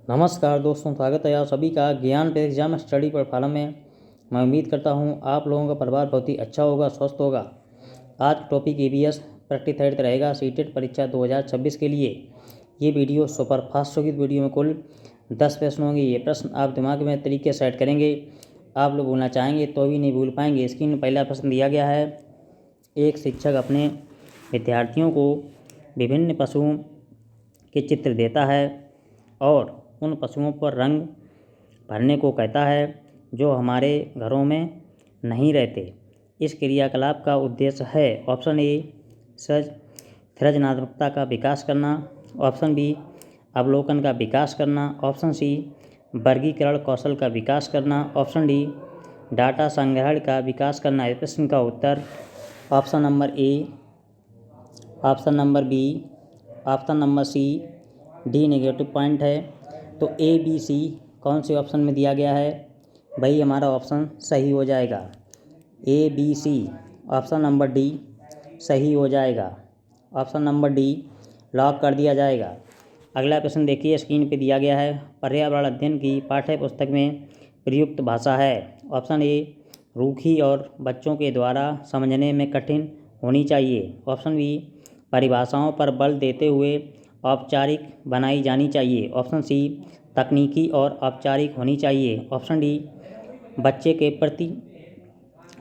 नमस्कार दोस्तों, स्वागत है आप सभी का ज्ञान पे एग्जाम स्टडी प्लेटफॉर्म में। मैं उम्मीद करता हूं आप लोगों का परिवार बहुत ही अच्छा होगा, स्वस्थ होगा। आज टॉपिक ईवीएस प्रैक्टिस रहेगा सीटेट परीक्षा 2026 के लिए। ये वीडियो सुपर फास्ट होगी। वीडियो में कुल 10 प्रश्न होंगे। ये प्रश्न आप दिमाग में तरीके से सेट करेंगे। आप लोग भूलना चाहेंगे तो भी नहीं भूल पाएंगे। स्क्रीन में पहला प्रश्न दिया गया है। एक शिक्षक अपने विद्यार्थियों को विभिन्न पशुओं के चित्र देता है और उन पशुओं पर रंग भरने को कहता है जो हमारे घरों में नहीं रहते। इस क्रियाकलाप का उद्देश्य है ऑप्शन ए सृजनात्मकता का विकास करना, ऑप्शन बी अवलोकन का विकास करना, ऑप्शन सी वर्गीकरण कौशल का विकास करना, ऑप्शन डी डाटा संग्रहण का विकास करना। इस प्रश्न का उत्तर option number A, option number B, option number C, D negative point है। तो ए बी सी कौन से ऑप्शन में दिया गया है? भाई हमारा ऑप्शन सही हो जाएगा। A B C option number D सही हो जाएगा। ऑप्शन नंबर डी लॉक कर दिया जाएगा। अगला प्रश्न देखिए, स्क्रीन पे दिया गया है। पर्यावरण अध्ययन की पाठ्य पुस्तक में प्रयुक्त भाषा है। ऑप्शन ए रूखी और बच्चों के द्वारा समझने में कठिन होनी चाहिए। ऑप्शन बी परिभाषाओं पर बल देते हुए औपचारिक बनाई जानी चाहिए। ऑप्शन सी तकनीकी और औपचारिक होनी चाहिए। ऑप्शन डी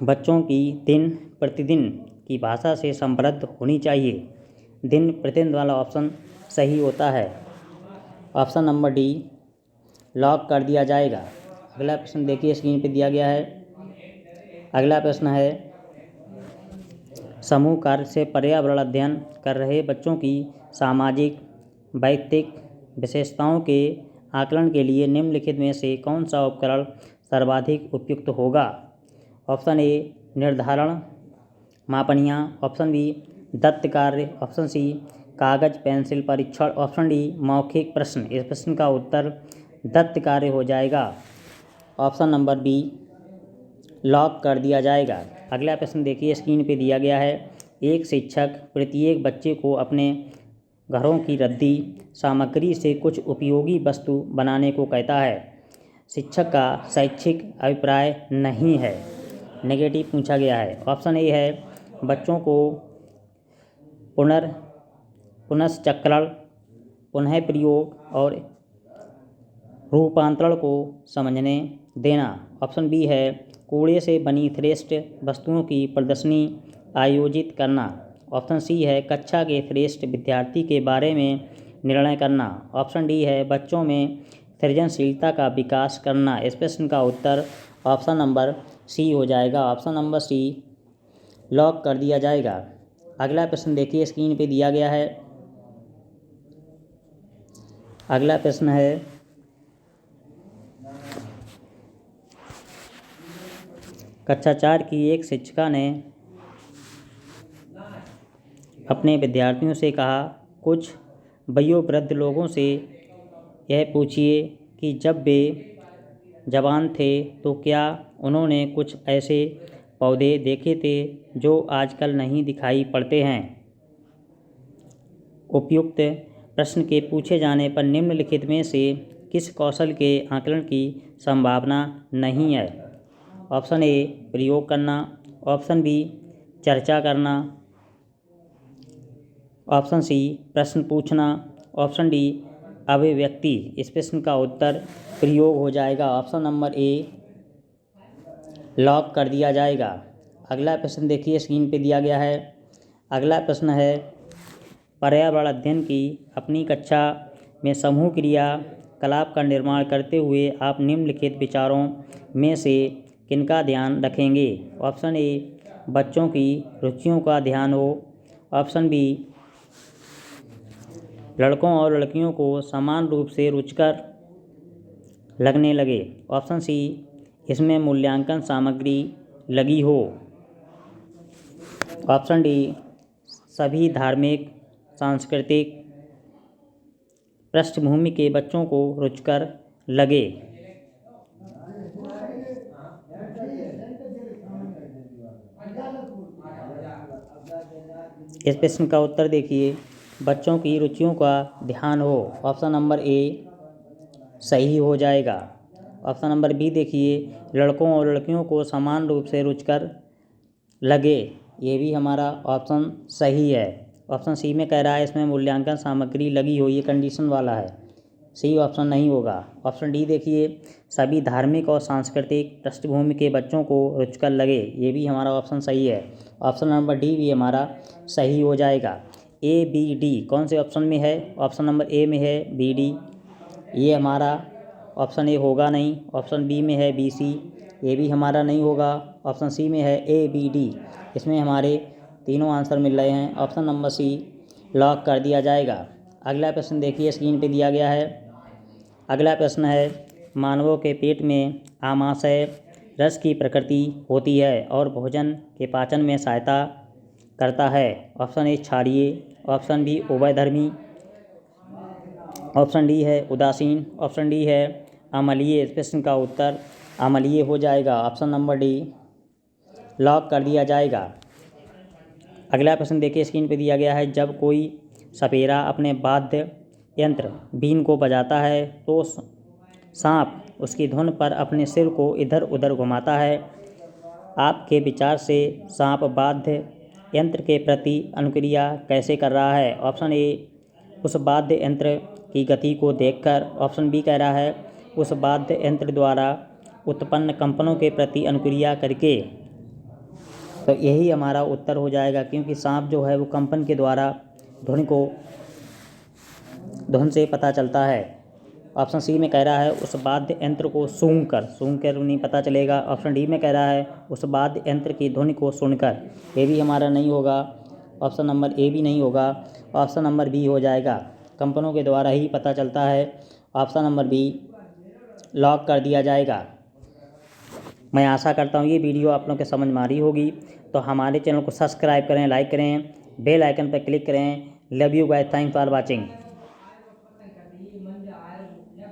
बच्चों की दिन प्रतिदिन की भाषा से समृद्ध होनी चाहिए। दिन प्रतिदिन वाला ऑप्शन सही होता है। ऑप्शन नंबर डी लॉक कर दिया जाएगा। अगला प्रश्न देखिए, स्क्रीन पर दिया गया है। अगला प्रश्न है, समूह कार्य से पर्यावरण अध्ययन कर रहे बच्चों की सामाजिक वैयक्तिक विशेषताओं के आकलन के लिए निम्नलिखित में से कौन सा उपकरण सर्वाधिक उपयुक्त होगा? ऑप्शन ए निर्धारण मापनियाँ, ऑप्शन बी दत्त कार्य, ऑप्शन सी कागज पेंसिल परीक्षण, ऑप्शन डी मौखिक प्रश्न। इस प्रश्न का उत्तर दत्त कार्य हो जाएगा। ऑप्शन नंबर बी लॉक कर दिया जाएगा। अगला प्रश्न देखिए, स्क्रीन पे दिया गया है। एक शिक्षक प्रत्येक बच्चे को अपने घरों की रद्दी सामग्री से कुछ उपयोगी वस्तु बनाने को कहता है। शिक्षक का शैक्षिक अभिप्राय नहीं है, नेगेटिव पूछा गया है। ऑप्शन ए है बच्चों को पुनश्चक्रण, पुनः प्रयोग और रूपांतरण को समझने देना। ऑप्शन बी है कूड़े से बनी श्रेष्ठ वस्तुओं की प्रदर्शनी आयोजित करना। ऑप्शन सी है कक्षा के श्रेष्ठ विद्यार्थी के बारे में निर्णय करना। ऑप्शन डी है बच्चों में सृजनशीलता का विकास करना। इस प्रश्न का उत्तर ऑप्शन नंबर सी हो जाएगा। ऑप्शन नंबर सी लॉक कर दिया जाएगा। अगला प्रश्न देखिए, स्क्रीन पे दिया गया है। अगला प्रश्न है, कक्षा 4 की एक शिक्षिका ने अपने विद्यार्थियों से कहा, कुछ वयोवृद्ध लोगों से यह पूछिए कि जब वे जवान थे तो क्या उन्होंने कुछ ऐसे पौधे देखे थे जो आजकल नहीं दिखाई पड़ते हैं। उपयुक्त प्रश्न के पूछे जाने पर निम्नलिखित में से किस कौशल के आकलन की संभावना नहीं है? ऑप्शन ए प्रयोग करना, ऑप्शन बी चर्चा करना, ऑप्शन सी प्रश्न पूछना, ऑप्शन डी अभिव्यक्ति। इस प्रश्न का उत्तर प्रयोग हो जाएगा। ऑप्शन नंबर ए लॉक कर दिया जाएगा। अगला प्रश्न देखिए, स्क्रीन पे दिया गया है। अगला प्रश्न है, पर्यावरण अध्ययन की अपनी कक्षा में समूह क्रियाकलाप का निर्माण करते हुए आप निम्नलिखित विचारों में से किनका ध्यान रखेंगे? ऑप्शन ए बच्चों की रुचियों का ध्यान हो, ऑप्शन बी लड़कों और लड़कियों को समान रूप से रुचिकर लगने लगे, ऑप्शन सी इसमें मूल्यांकन सामग्री लगी हो, ऑप्शन डी सभी धार्मिक सांस्कृतिक पृष्ठभूमि के बच्चों को रुचिकर लगे। इस प्रश्न का उत्तर देखिए, बच्चों की रुचियों का ध्यान हो। ऑप्शन नंबर ए सही हो जाएगा। ऑप्शन नंबर बी देखिए, लड़कों और लड़कियों को समान रूप से रुचकर लगे, ये भी हमारा ऑप्शन सही है। ऑप्शन सी में कह रहा है इसमें मूल्यांकन सामग्री लगी हुई, ये कंडीशन वाला है, सी ऑप्शन नहीं होगा। ऑप्शन डी देखिए, सभी धार्मिक और सांस्कृतिक पृष्ठभूमि के बच्चों को रुचकर लगे, ये भी हमारा ऑप्शन सही है। ऑप्शन नंबर डी भी हमारा सही हो जाएगा। ए बी डी कौन से ऑप्शन में है? ऑप्शन नंबर ए में है बी डी, ये हमारा ऑप्शन ए होगा नहीं। ऑप्शन बी में है बी सी, ये भी हमारा नहीं होगा। ऑप्शन सी में है ए बी डी, इसमें हमारे तीनों आंसर मिल रहे हैं। ऑप्शन नंबर सी लॉक कर दिया जाएगा। अगला प्रश्न देखिए, स्क्रीन पे दिया गया है। अगला प्रश्न है, मानवों के पेट में आमाशय रस की प्रकृति होती है और भोजन के पाचन में सहायता करता है। ऑप्शन ए क्षारीय, ऑप्शन बी उभयधर्मी, ऑप्शन डी है उदासीन, ऑप्शन डी है अम्लीय। इस प्रश्न का उत्तर अम्लीय हो जाएगा। ऑप्शन नंबर डी लॉक कर दिया जाएगा। अगला प्रश्न देखिए, स्क्रीन पे दिया गया है। जब कोई सपेरा अपने वाद्य यंत्र बीन को बजाता है तो सांप उसकी धुन पर अपने सिर को इधर उधर घुमाता है। आपके विचार से सांप वाद्य यंत्र के प्रति अनुक्रिया कैसे कर रहा है? ऑप्शन ए उस वाद्य यंत्र की गति को देखकर, ऑप्शन बी कह रहा है उस वाद्य यंत्र द्वारा उत्पन्न कंपनों के प्रति अनुक्रिया करके। तो यही हमारा उत्तर हो जाएगा, क्योंकि सांप जो है वो कंपन के द्वारा धुन से पता चलता है। ऑप्शन सी में कह रहा है उस वाद्य यंत्र को सूंघकर नहीं पता चलेगा। ऑप्शन डी में कह रहा है उस वाद्य यंत्र की ध्वनि को सुनकर, ये भी हमारा नहीं होगा। ऑप्शन नंबर ए भी नहीं होगा। ऑप्शन नंबर बी हो जाएगा, कंपनों के द्वारा ही पता चलता है। ऑप्शन नंबर बी लॉक कर दिया जाएगा। मैं आशा करता हूँ ये वीडियो आप लोगों के समझ में आ रही होगी। तो हमारे चैनल को सब्सक्राइब करें, लाइक करें, बेल आइकन पर क्लिक करें। Love you guys, thanks for watching.